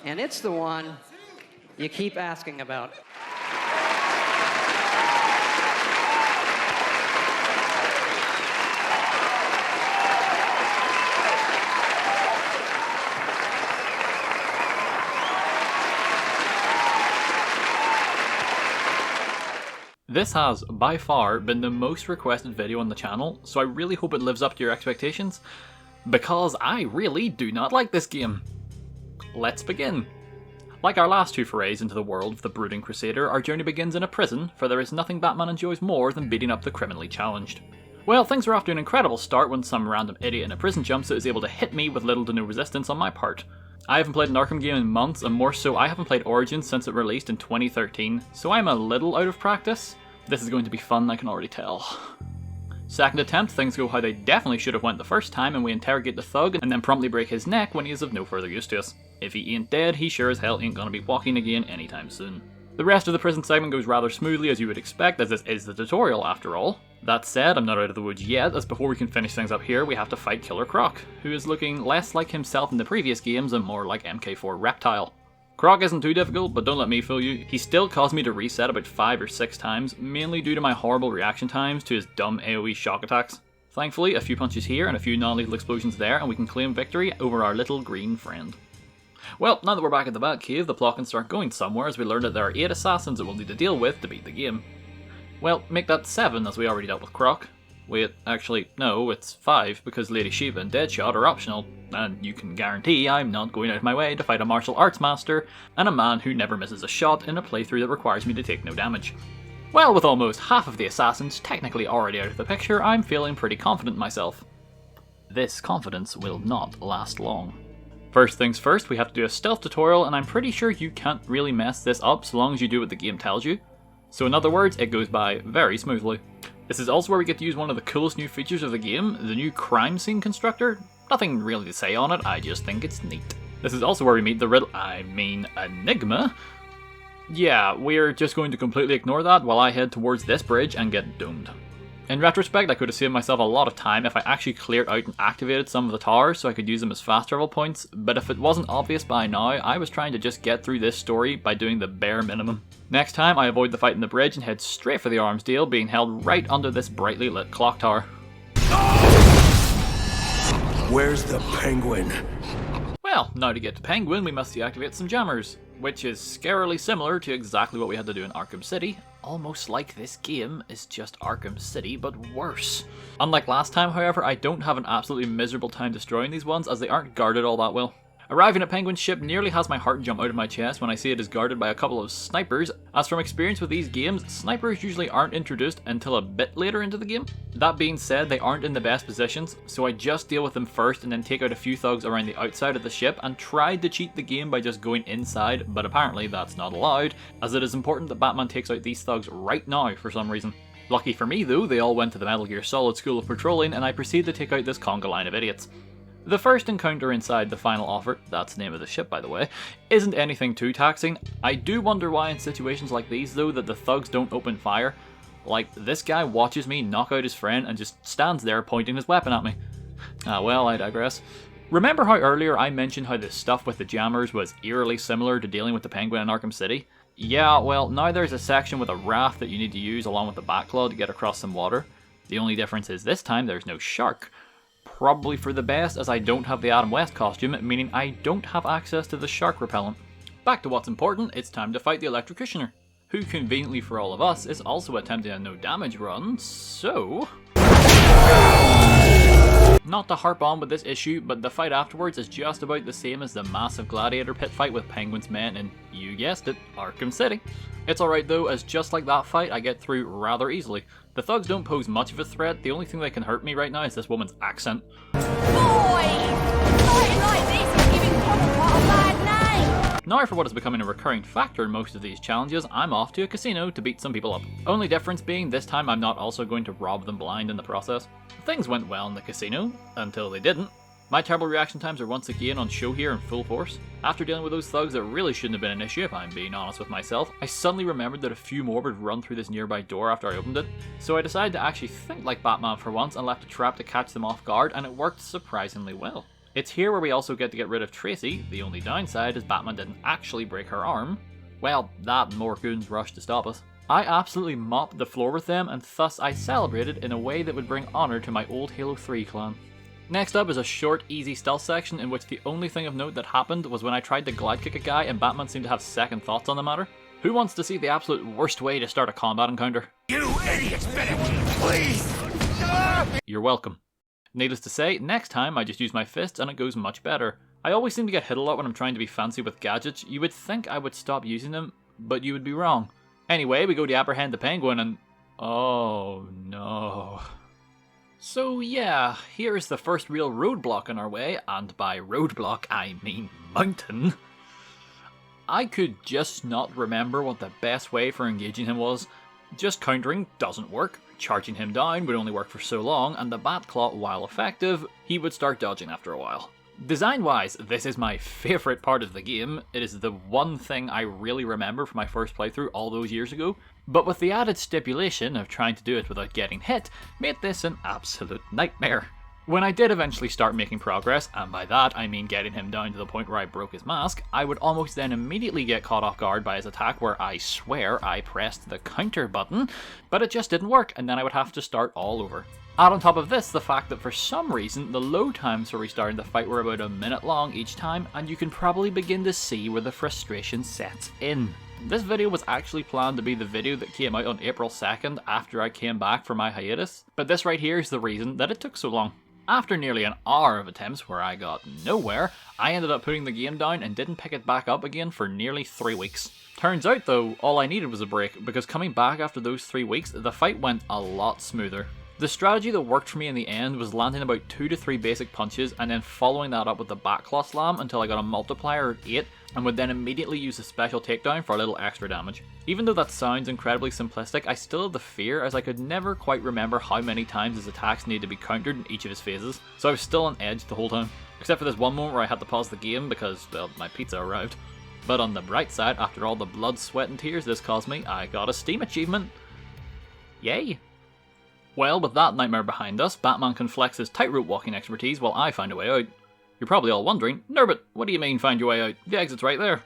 And it's the one you keep asking about. This has, by far, been the most requested video on the channel, so I really hope it lives up to your expectations, because I really do not like this game. Let's begin. Like our last two forays into the world of the Brooding Crusader, our journey begins in a prison, for there is nothing Batman enjoys more than beating up the criminally challenged. Well, things are off to an incredible start when some random idiot in a prison jumpsuit is able to hit me with little to no resistance on my part. I haven't played an Arkham game in months, and more so I haven't played Origins since it released in 2013, so I'm a little out of practice. This is going to be fun, I can already tell. Second attempt, things go how they definitely should have went the first time, and we interrogate the thug and then promptly break his neck when he is of no further use to us. If he ain't dead, he sure as hell ain't gonna be walking again anytime soon. The rest of the prison segment goes rather smoothly as you would expect, as this is the tutorial after all. That said, I'm not out of the woods yet, as before we can finish things up here, we have to fight Killer Croc, who is looking less like himself in the previous games and more like MK4 Reptile. Croc isn't too difficult, but don't let me fool you, he still caused me to reset about 5 or 6 times, mainly due to my horrible reaction times to his dumb AoE shock attacks. Thankfully, a few punches here and a few non-lethal explosions there, and we can claim victory over our little green friend. Well, now that we're back at the Batcave, the plot can start going somewhere as we learn that there are 8 assassins that we'll need to deal with to beat the game. Well, make that 7 as we already dealt with Croc. Wait, actually, no, it's 5 because Lady Shiva and Deadshot are optional, and you can guarantee I'm not going out of my way to fight a martial arts master and a man who never misses a shot in a playthrough that requires me to take no damage. Well, with almost half of the assassins technically already out of the picture, I'm feeling pretty confident myself. This confidence will not last long. First things first, we have to do a stealth tutorial, and I'm pretty sure you can't really mess this up so long as you do what the game tells you. So in other words, it goes by very smoothly. This is also where we get to use one of the coolest new features of the game, the new crime scene constructor. Nothing really to say on it, I just think it's neat. This is also where we meet the Enigma. Yeah, we're just going to completely ignore that while I head towards this bridge and get domed. In retrospect, I could have saved myself a lot of time if I actually cleared out and activated some of the towers so I could use them as fast travel points, but if it wasn't obvious by now, I was trying to just get through this story by doing the bare minimum. Next time, I avoid the fight in the bridge and head straight for the arms deal, being held right under this brightly lit clock tower. Where's the penguin? Well, now to get to Penguin, we must deactivate some jammers, which is scarily similar to exactly what we had to do in Arkham City. Almost like this game is just Arkham City, but worse. Unlike last time, however, I don't have an absolutely miserable time destroying these ones as they aren't guarded all that well. Arriving at Penguin's ship nearly has my heart jump out of my chest when I see it is guarded by a couple of snipers, as from experience with these games, snipers usually aren't introduced until a bit later into the game. That being said, they aren't in the best positions, so I just deal with them first and then take out a few thugs around the outside of the ship and tried to cheat the game by just going inside, but apparently that's not allowed, as it is important that Batman takes out these thugs right now for some reason. Lucky for me though, they all went to the Metal Gear Solid School of Patrolling and I proceed to take out this conga line of idiots. The first encounter inside the final offer, that's the name of the ship by the way, isn't anything too taxing. I do wonder why in situations like these though that the thugs don't open fire. Like, this guy watches me knock out his friend and just stands there pointing his weapon at me. Ah well, I digress. Remember how earlier I mentioned how the stuff with the jammers was eerily similar to dealing with the Penguin in Arkham City? Yeah, well now there's a section with a raft that you need to use along with the Batclaw to get across some water. The only difference is this time there's no shark. Probably for the best as I don't have the Adam West costume, meaning I don't have access to the shark repellent. Back to what's important, it's time to fight the Electrocutioner, who conveniently for all of us is also attempting a no damage run, so... Not to harp on with this issue, but the fight afterwards is just about the same as the massive gladiator pit fight with Penguin's men in, you guessed it, Arkham City. It's alright though, as just like that fight, I get through rather easily. The thugs don't pose much of a threat, the only thing that can hurt me right now is this woman's accent. Boy! Fighting like this is giving Copperhead a bad name! Now for what is becoming a recurring factor in most of these challenges, I'm off to a casino to beat some people up. Only difference being this time I'm not also going to rob them blind in the process. Things went well in the casino, until they didn't. My terrible reaction times are once again on show here in full force. After dealing with those thugs that really shouldn't have been an issue if I'm being honest with myself, I suddenly remembered that a few more would run through this nearby door after I opened it. So I decided to actually think like Batman for once and left a trap to catch them off guard, and it worked surprisingly well. It's here where we also get to get rid of Tracy. The only downside is Batman didn't actually break her arm. Well, that and more goons rushed to stop us. I absolutely mopped the floor with them, and thus I celebrated in a way that would bring honour to my old Halo 3 clan. Next up is a short, easy stealth section in which the only thing of note that happened was when I tried to glide kick a guy and Batman seemed to have second thoughts on the matter. Who wants to see the absolute worst way to start a combat encounter? You idiots better please! You're welcome. Needless to say, next time I just use my fists and it goes much better. I always seem to get hit a lot when I'm trying to be fancy with gadgets. You would think I would stop using them, but you would be wrong. Anyway, we go to apprehend the penguin and... oh no. So yeah, here's the first real roadblock in our way, and by roadblock I mean mountain. I could just not remember what the best way for engaging him was. Just countering doesn't work, charging him down would only work for so long, and the Batclaw, while effective, he would start dodging after a while. Design-wise, this is my favourite part of the game. It is the one thing I really remember from my first playthrough all those years ago, but with the added stipulation of trying to do it without getting hit, made this an absolute nightmare. When I did eventually start making progress, and by that I mean getting him down to the point where I broke his mask, I would almost then immediately get caught off guard by his attack where I swear I pressed the counter button, but it just didn't work and then I would have to start all over. Add on top of this the fact that for some reason the load times for restarting the fight were about a minute long each time, and you can probably begin to see where the frustration sets in. This video was actually planned to be the video that came out on April 2nd after I came back from my hiatus, but this right here is the reason that it took so long. After nearly an hour of attempts where I got nowhere, I ended up putting the game down and didn't pick it back up again for nearly 3 weeks. Turns out though, all I needed was a break, because coming back after those 3 weeks, the fight went a lot smoother. The strategy that worked for me in the end was landing about 2 to 3 basic punches and then following that up with the Batclaw slam until I got a multiplier at 8, and would then immediately use a special takedown for a little extra damage. Even though that sounds incredibly simplistic, I still have the fear as I could never quite remember how many times his attacks needed to be countered in each of his phases, so I was still on edge the whole time. Except for this one moment where I had to pause the game because, well, my pizza arrived. But on the bright side, after all the blood, sweat and tears this caused me, I got a Steam achievement. Yay! Well, with that nightmare behind us, Batman can flex his tightrope walking expertise while I find a way out. You're probably all wondering, Nerbit, what do you mean find your way out? The exit's right there.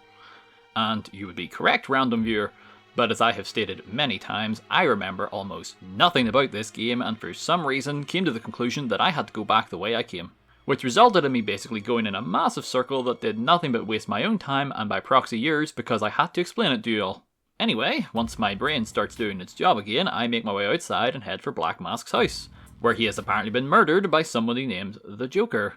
And you would be correct, random viewer, but as I have stated many times, I remember almost nothing about this game and for some reason came to the conclusion that I had to go back the way I came. Which resulted in me basically going in a massive circle that did nothing but waste my own time and by proxy yours because I had to explain it to you all. Anyway, once my brain starts doing its job again, I make my way outside and head for Black Mask's house, where he has apparently been murdered by somebody named the Joker.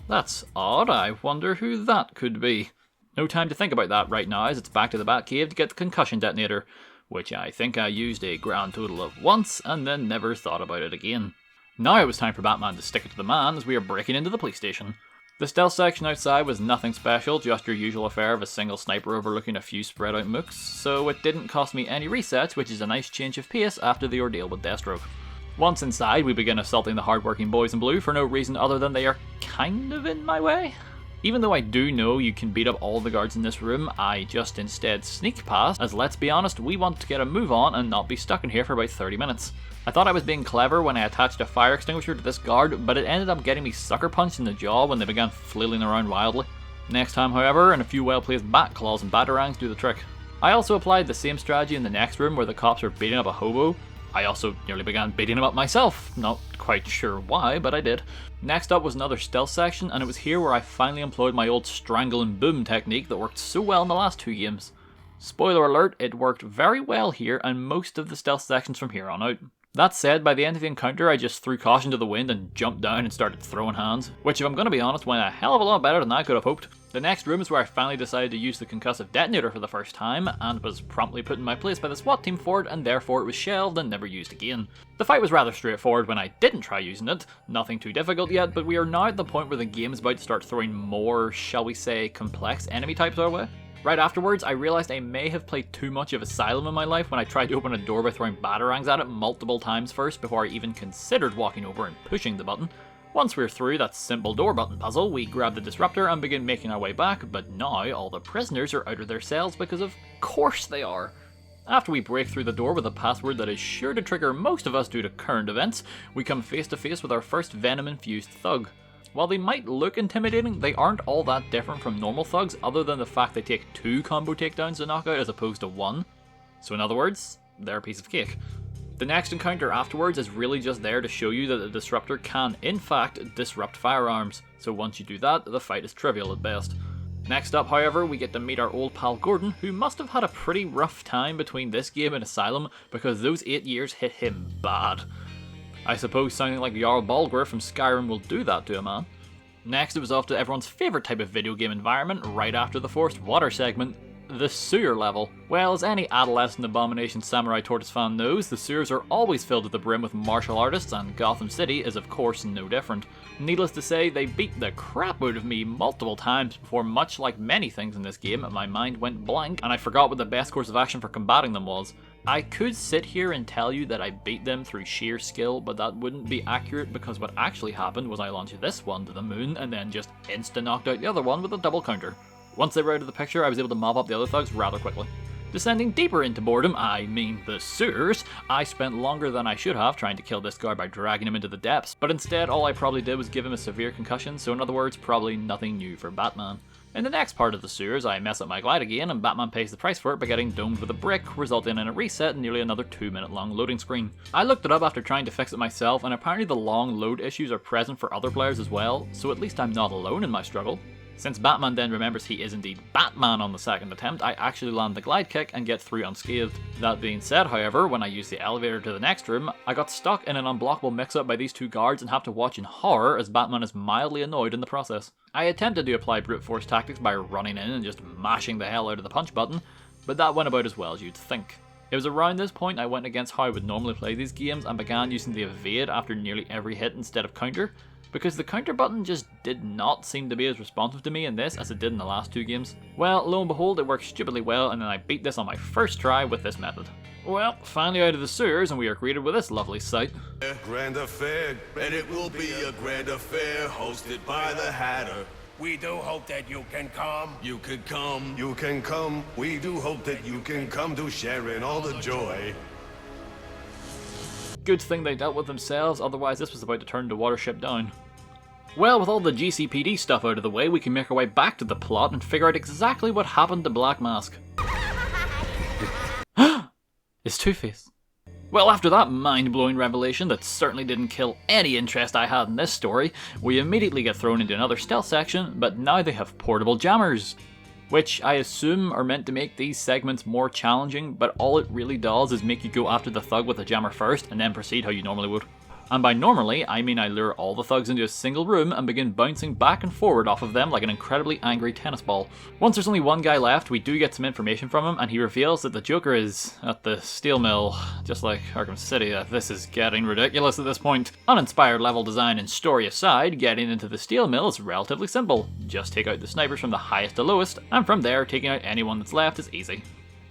That's odd, I wonder who that could be. No time to think about that right now as it's back to the Batcave to get the concussion detonator, which I think I used a grand total of once and then never thought about it again. Now it was time for Batman to stick it to the man as we are breaking into the police station. The stealth section outside was nothing special, just your usual affair of a single sniper overlooking a few spread out mooks, so it didn't cost me any resets, which is a nice change of pace after the ordeal with Deathstroke. Once inside, we begin assaulting the hardworking boys in blue for no reason other than they are kind of in my way. Even though I do know you can beat up all the guards in this room, I just instead sneak past, as let's be honest, we want to get a move on and not be stuck in here for about 30 minutes. I thought I was being clever when I attached a fire extinguisher to this guard, but it ended up getting me sucker punched in the jaw when they began flailing around wildly. Next time, however, and a few well-placed bat claws and batarangs do the trick. I also applied the same strategy in the next room where the cops were beating up a hobo. I also nearly began beating him up myself, not quite sure why, but I did. Next up was another stealth section, and it was here where I finally employed my old strangle and boom technique that worked so well in the last 2 games. Spoiler alert, it worked very well here and most of the stealth sections from here on out. That said, by the end of the encounter I just threw caution to the wind and jumped down and started throwing hands, which if I'm going to be honest went a hell of a lot better than I could have hoped. The next room is where I finally decided to use the concussive detonator for the first time, and was promptly put in my place by the SWAT team for it, and therefore it was shelved and never used again. The fight was rather straightforward when I didn't try using it, nothing too difficult yet, but we are now at the point where the game is about to start throwing more, shall we say, complex enemy types our way. Right afterwards, I realised I may have played too much of Asylum in my life when I tried to open a door by throwing batarangs at it multiple times first before I even considered walking over and pushing the button. Once we're through that simple door button puzzle, we grab the disruptor and begin making our way back, but now all the prisoners are out of their cells because of course they are. After we break through the door with a password that is sure to trigger most of us due to current events, we come face to face with our first venom-infused thug. While they might look intimidating, they aren't all that different from normal thugs other than the fact they take 2 combo takedowns to knock out as opposed to 1. So in other words, they're a piece of cake. The next encounter afterwards is really just there to show you that the Disruptor can in fact disrupt firearms, so once you do that, the fight is trivial at best. Next up, however, we get to meet our old pal Gordon, who must have had a pretty rough time between this game and Asylum because those 8 years hit him bad. I suppose sounding like Jarl Balgruuf from Skyrim will do that to a man. Next, it was off to everyone's favourite type of video game environment right after the forced water segment, the sewer level. Well, as any adolescent Abomination Samurai Tortoise fan knows, the sewers are always filled to the brim with martial artists, and Gotham City is of course no different. Needless to say, they beat the crap out of me multiple times before, much like many things in this game, my mind went blank and I forgot what the best course of action for combating them was. I could sit here and tell you that I beat them through sheer skill, but that wouldn't be accurate because what actually happened was I launched this one to the moon and then just insta-knocked out the other one with a double counter. Once they were out of the picture, I was able to mop up the other thugs rather quickly. Descending deeper into boredom, I mean the sewers, I spent longer than I should have trying to kill this guy by dragging him into the depths, but instead all I probably did was give him a severe concussion, so in other words, probably nothing new for Batman. In the next part of the sewers, I mess up my glide again, and Batman pays the price for it by getting domed with a brick, resulting in a reset and nearly another 2-minute long loading screen. I looked it up after trying to fix it myself, and apparently the long load issues are present for other players as well, so at least I'm not alone in my struggle. Since Batman then remembers he is indeed Batman on the second attempt, I actually land the glide kick and get through unscathed. That being said, however, when I use the elevator to the next room, I got stuck in an unblockable mix-up by these 2 guards and have to watch in horror as Batman is mildly annoyed in the process. I attempted to apply brute force tactics by running in and just mashing the hell out of the punch button, but that went about as well as you'd think. It was around this point I went against how I would normally play these games and began using the evade after nearly every hit instead of counter, because the counter button just did not seem to be as responsive to me in this as it did in the last 2 games. Well, lo and behold, it worked stupidly well, and then I beat this on my first try with this method. Well, finally out of the sewers, and we are greeted with this lovely sight. Grand affair, and it will be a grand affair hosted by the Hatter. We do hope that you can come. You can come, you can come. We do hope that you can come to share in all the joy. Good thing they dealt with themselves, otherwise this was about to turn the watership down. Well, with all the GCPD stuff out of the way, we can make our way back to the plot and figure out exactly what happened to Black Mask. It's Two-Face. Well, after that mind-blowing revelation that certainly didn't kill any interest I had in this story, we immediately get thrown into another stealth section, but now they have portable jammers, which I assume are meant to make these segments more challenging, but all it really does is make you go after the thug with the jammer first and then proceed how you normally would. And by normally, I mean I lure all the thugs into a single room and begin bouncing back and forward off of them like an incredibly angry tennis ball. Once there's only one guy left, we do get some information from him, and he reveals that the Joker is at the steel mill, just like Arkham City. This is getting ridiculous at this point. Uninspired level design and story aside, getting into the steel mill is relatively simple. Just take out the snipers from the highest to lowest, and from there, taking out anyone that's left is easy.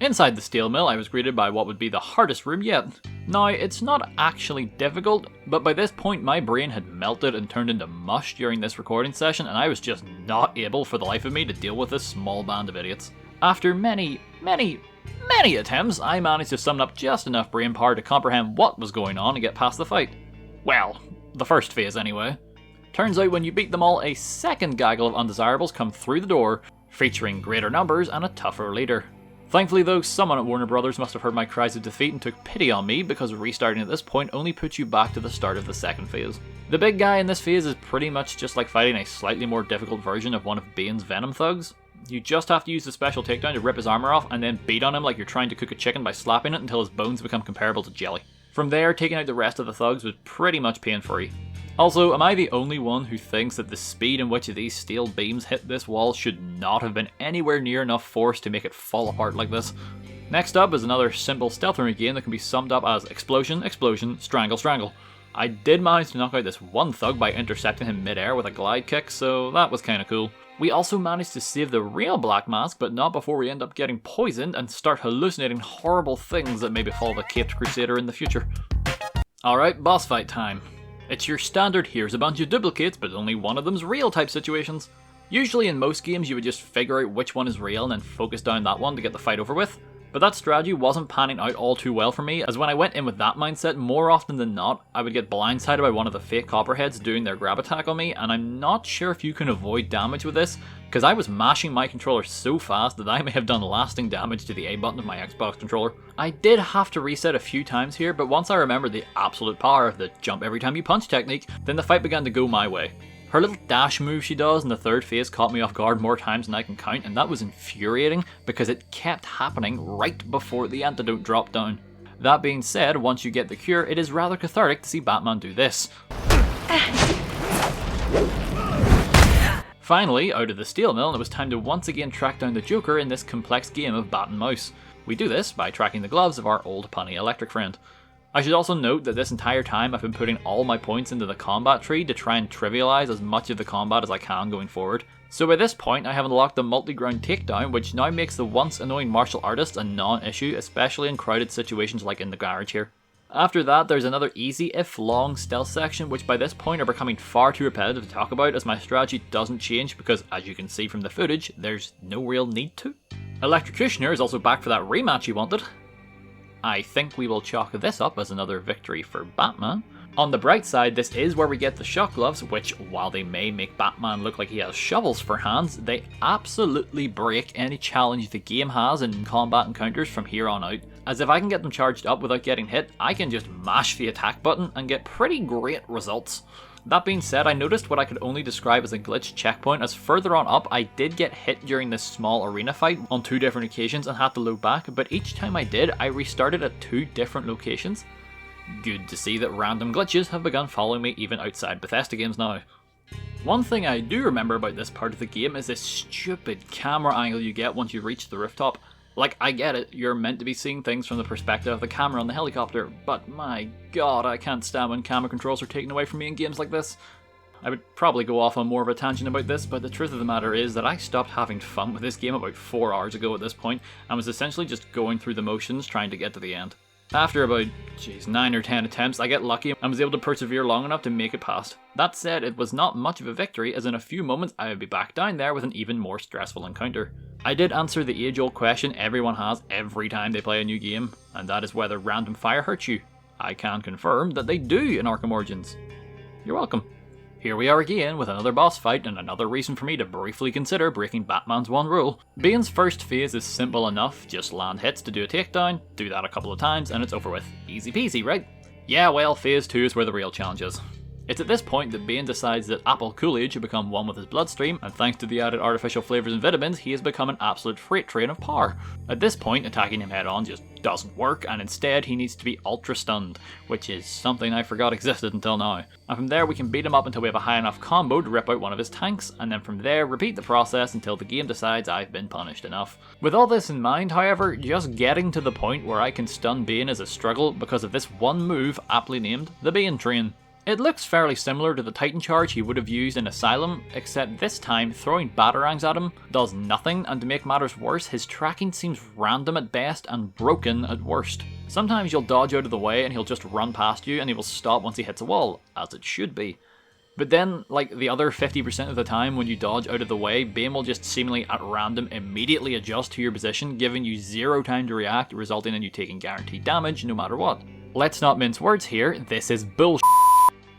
Inside the steel mill, I was greeted by what would be the hardest room yet. Now, it's not actually difficult, but by this point my brain had melted and turned into mush during this recording session, and I was just not able for the life of me to deal with this small band of idiots. After many attempts, I managed to summon up just enough brain power to comprehend what was going on and get past the fight. Well, the first phase anyway. Turns out when you beat them all, a second gaggle of undesirables come through the door, featuring greater numbers and a tougher leader. Thankfully though, someone at Warner Brothers must have heard my cries of defeat and took pity on me, because restarting at this point only puts you back to the start of the second phase. The big guy in this phase is pretty much just like fighting a slightly more difficult version of one of Bane's Venom thugs. You just have to use the special takedown to rip his armor off and then beat on him like you're trying to cook a chicken by slapping it until his bones become comparable to jelly. From there, taking out the rest of the thugs was pretty much pain-free. Also, am I the only one who thinks that the speed in which these steel beams hit this wall should not have been anywhere near enough force to make it fall apart like this? Next up is another simple stealth room game that can be summed up as explosion, explosion, strangle, strangle. I did manage to knock out this one thug by intercepting him mid-air with a glide kick, so that was kinda cool. We also managed to save the real Black Mask, but not before we end up getting poisoned and start hallucinating horrible things that may befall the Caped Crusader in the future. Alright, boss fight time. It's your standard here's a bunch of duplicates but only one of them's real type situations. Usually in most games you would just figure out which one is real and then focus down that one to get the fight over with, But that strategy wasn't panning out all too well for me, as when I went in with that mindset, more often than not, I would get blindsided by one of the fake Copperheads doing their grab attack on me, and I'm not sure if you can avoid damage with this, because I was mashing my controller so fast that I may have done lasting damage to the A button of my Xbox controller. I did have to reset a few times here, but once I remembered the absolute power of the jump every time you punch technique, then the fight began to go my way. Her little dash move she does in the third phase caught me off guard more times than I can count, and that was infuriating because it kept happening right before the antidote dropped down. That being said, once you get the cure, it is rather cathartic to see Batman do this. Finally, out of the steel mill, and it was time to once again track down the Joker in this complex game of bat and mouse. We do this by tracking the gloves of our old punny electric friend. I should also note that this entire time I've been putting all my points into the combat tree to try and trivialise as much of the combat as I can going forward. So by this point I have unlocked the multi-ground takedown, which now makes the once annoying martial artist a non-issue, especially in crowded situations like in the garage here. After that, there's another easy if long stealth section, which by this point are becoming far too repetitive to talk about, as my strategy doesn't change because, as you can see from the footage, there's no real need to. Electrocutioner is also back for that rematch he wanted. I think we will chalk this up as another victory for Batman. On the bright side, this is where we get the shock gloves, which, while they may make Batman look like he has shovels for hands, they absolutely break any challenge the game has in combat encounters from here on out. As if I can get them charged up without getting hit, I can just mash the attack button and get pretty great results. That being said, I noticed what I could only describe as a glitch checkpoint, as further on up I did get hit during this small arena fight on 2 different occasions and had to load back, but each time I did, I restarted at 2 different locations. Good to see that random glitches have begun following me even outside Bethesda games now. One thing I do remember about this part of the game is this stupid camera angle you get once you reach the rooftop. Like, I get it, you're meant to be seeing things from the perspective of the camera on the helicopter, but my god, I can't stand when camera controls are taken away from me in games like this. I would probably go off on more of a tangent about this, but the truth of the matter is that I stopped having fun with this game about 4 hours ago at this point, and was essentially just going through the motions trying to get to the end. After about, 9 or 10 attempts, I get lucky and was able to persevere long enough to make it past. That said, it was not much of a victory, as in a few moments I would be back down there with an even more stressful encounter. I did answer the age-old question everyone has every time they play a new game, and that is whether random fire hurts you. I can confirm that they do in Arkham Origins. You're welcome. Here we are again with another boss fight and another reason for me to briefly consider breaking Batman's one rule. Bane's first phase is simple enough, just land hits to do a takedown, do that a couple of times and it's over with. Easy peasy, right? Yeah, well, phase 2 is where the real challenge is. It's at this point that Bane decides that apple Kool-Aid should become one with his bloodstream, and thanks to the added artificial flavours and vitamins, he has become an absolute freight train of power. At this point, attacking him head on just doesn't work, and instead he needs to be ultra stunned, which is something I forgot existed until now. And from there we can beat him up until we have a high enough combo to rip out one of his tanks, and then from there repeat the process until the game decides I've been punished enough. With all this in mind, however, just getting to the point where I can stun Bane is a struggle because of this one move aptly named the Bane Train. It looks fairly similar to the Titan charge he would have used in Asylum, except this time throwing batarangs at him does nothing, and to make matters worse, his tracking seems random at best and broken at worst. Sometimes you'll dodge out of the way and he'll just run past you and he will stop once he hits a wall, as it should be. But then, like the other 50% of the time when you dodge out of the way, Bane will just seemingly at random immediately adjust to your position, giving you 0 time to react, resulting in you taking guaranteed damage no matter what. Let's not mince words here, this is bullshit.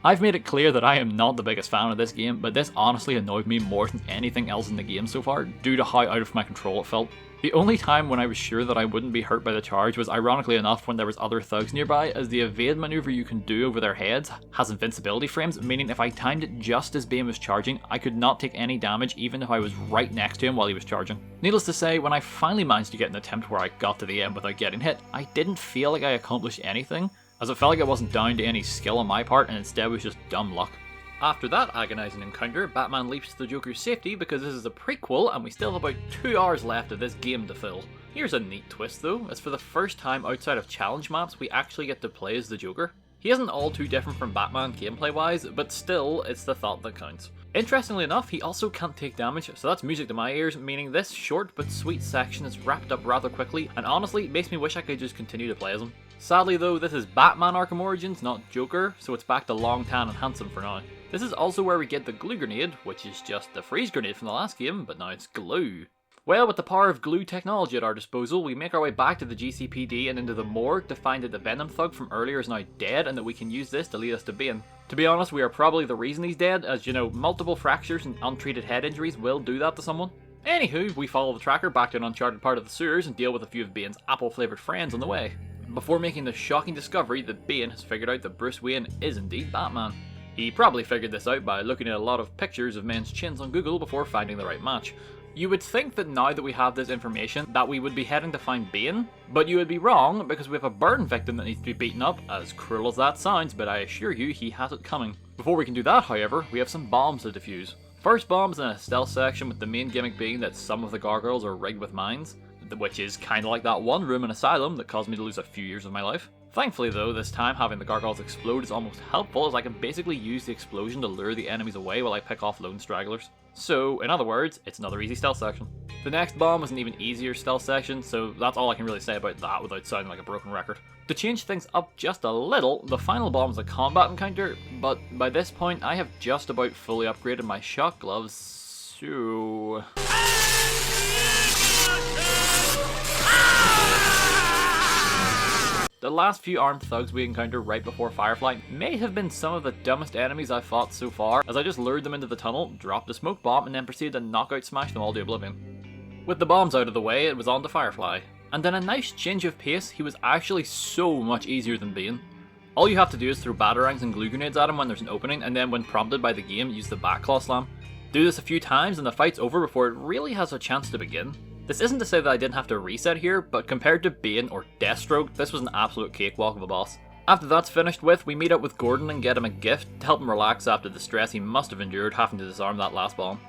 I've made it clear that I am not the biggest fan of this game, but this honestly annoyed me more than anything else in the game so far, due to how out of my control it felt. The only time when I was sure that I wouldn't be hurt by the charge was ironically enough when there was other thugs nearby, as the evade maneuver you can do over their heads has invincibility frames, meaning if I timed it just as Bane was charging, I could not take any damage even if I was right next to him while he was charging. Needless to say, when I finally managed to get an attempt where I got to the end without getting hit, I didn't feel like I accomplished anything, as it felt like it wasn't down to any skill on my part and instead was just dumb luck. After that agonising encounter, Batman leaps to the Joker's safety because this is a prequel and we still have about 2 hours left of this game to fill. Here's a neat twist though, as for the first time outside of challenge maps we actually get to play as the Joker. He isn't all too different from Batman gameplay wise, but still, it's the thought that counts. Interestingly enough, he also can't take damage, so that's music to my ears, meaning this short but sweet section is wrapped up rather quickly, and honestly, it makes me wish I could just continue to play as him. Sadly though, this is Batman Arkham Origins, not Joker, so it's back to long, tan and handsome for now. This is also where we get the glue grenade, which is just the freeze grenade from the last game, but now it's glue. Well, with the power of glue technology at our disposal, we make our way back to the GCPD and into the morgue to find that the Venom thug from earlier is now dead and that we can use this to lead us to Bane. To be honest, we are probably the reason he's dead, as you know, multiple fractures and untreated head injuries will do that to someone. Anywho, we follow the tracker back to an uncharted part of the sewers and deal with a few of Bane's apple-flavoured friends on the way, before making the shocking discovery that Bane has figured out that Bruce Wayne is indeed Batman. He probably figured this out by looking at a lot of pictures of men's chins on Google before finding the right match. You would think that now that we have this information that we would be heading to find Bane, but you would be wrong because we have a burn victim that needs to be beaten up, as cruel as that sounds, but I assure you he has it coming. Before we can do that, however, we have some bombs to defuse. First bomb's in a stealth section, with the main gimmick being that some of the gargoyles are rigged with mines, which is kinda like that one room in Asylum that caused me to lose a few years of my life. Thankfully though, this time having the gargoyles explode is almost helpful, as I can basically use the explosion to lure the enemies away while I pick off lone stragglers. So, in other words, it's another easy stealth section. The next bomb was an even easier stealth section, so that's all I can really say about that without sounding like a broken record. To change things up just a little, the final bomb is a combat encounter, but by this point I have just about fully upgraded my shock gloves, so... The last few armed thugs we encountered right before Firefly may have been some of the dumbest enemies I've fought so far, as I just lured them into the tunnel, dropped a smoke bomb, and then proceeded to knockout smash them all to oblivion. With the bombs out of the way, it was on to Firefly. And in a nice change of pace, he was actually so much easier than Bane. All you have to do is throw batarangs and glue grenades at him when there's an opening, and then when prompted by the game, use the backclaw slam. Do this a few times and the fight's over before it really has a chance to begin. This isn't to say that I didn't have to reset here, but compared to Bane or Deathstroke, this was an absolute cakewalk of a boss. After that's finished with, we meet up with Gordon and get him a gift to help him relax after the stress he must have endured having to disarm that last bomb.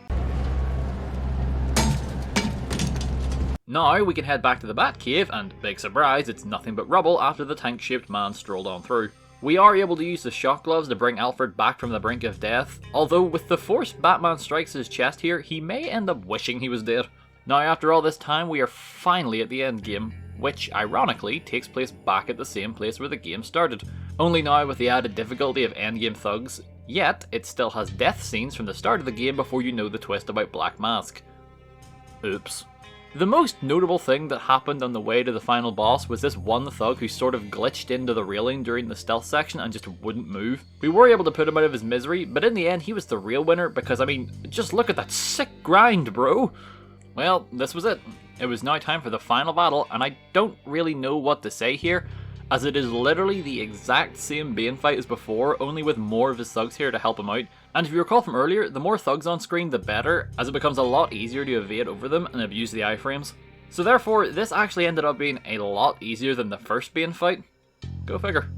Now we can head back to the Batcave, and big surprise, it's nothing but rubble after the tank-shaped man strolled on through. We are able to use the shock gloves to bring Alfred back from the brink of death, although with the force Batman strikes his chest here, he may end up wishing he was dead. Now after all this time, we are finally at the end game, which ironically takes place back at the same place where the game started, only now with the added difficulty of endgame thugs, yet it still has death scenes from the start of the game before you know the twist about Black Mask. Oops. The most notable thing that happened on the way to the final boss was this one thug who sort of glitched into the railing during the stealth section and just wouldn't move. We were able to put him out of his misery, but in the end he was the real winner because, I mean, just look at that sick grind, bro! Well, this was it. It was now time for the final battle, and I don't really know what to say here, as it is literally the exact same Bane fight as before, only with more of his thugs here to help him out. And if you recall from earlier, the more thugs on screen the better, as it becomes a lot easier to evade over them and abuse the iframes. So therefore, this actually ended up being a lot easier than the first Bane fight. Go figure.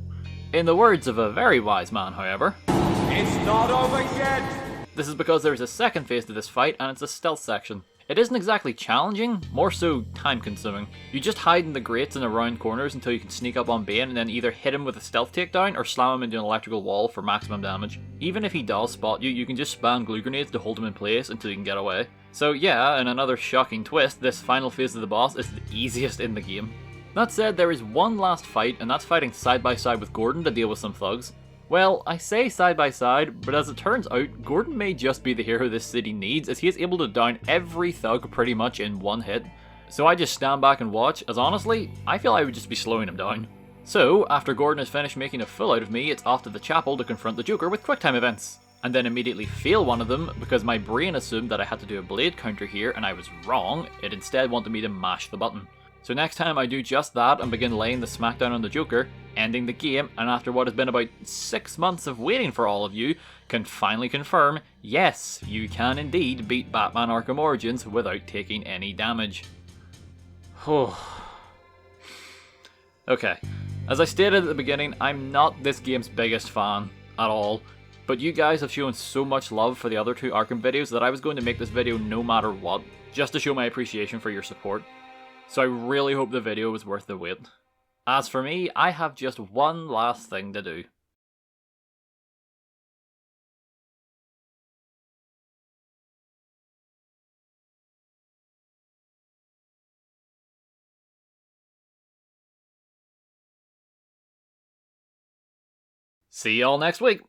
In the words of a very wise man, however, It's not over yet! This is because there is a second phase to this fight, and it's a stealth section. It isn't exactly challenging, more so time consuming. You just hide in the grates and around corners until you can sneak up on Bane and then either hit him with a stealth takedown or slam him into an electrical wall for maximum damage. Even if he does spot you, you can just spam glue grenades to hold him in place until you can get away. So yeah, in another shocking twist, this final phase of the boss is the easiest in the game. That said, there is one last fight, and that's fighting side by side with Gordon to deal with some thugs. Well, I say side by side, but as it turns out, Gordon may just be the hero this city needs, as he is able to down every thug pretty much in one hit. So I just stand back and watch, as honestly, I feel I would just be slowing him down. So, after Gordon has finished making a fool out of me, it's off to the chapel to confront the Joker with QuickTime events. And then immediately fail one of them, because my brain assumed that I had to do a blade counter here, and I was wrong. It instead wanted me to mash the button. So next time I do just that and begin laying the smackdown on the Joker, ending the game, and after what has been about 6 months of waiting for all of you, can finally confirm, yes, you can indeed beat Batman Arkham Origins without taking any damage. Okay, as I stated at the beginning, I'm not this game's biggest fan at all, but you guys have shown so much love for the other two Arkham videos that I was going to make this video no matter what, just to show my appreciation for your support. So I really hope the video was worth the wait. As for me, I have just one last thing to do. See y'all next week!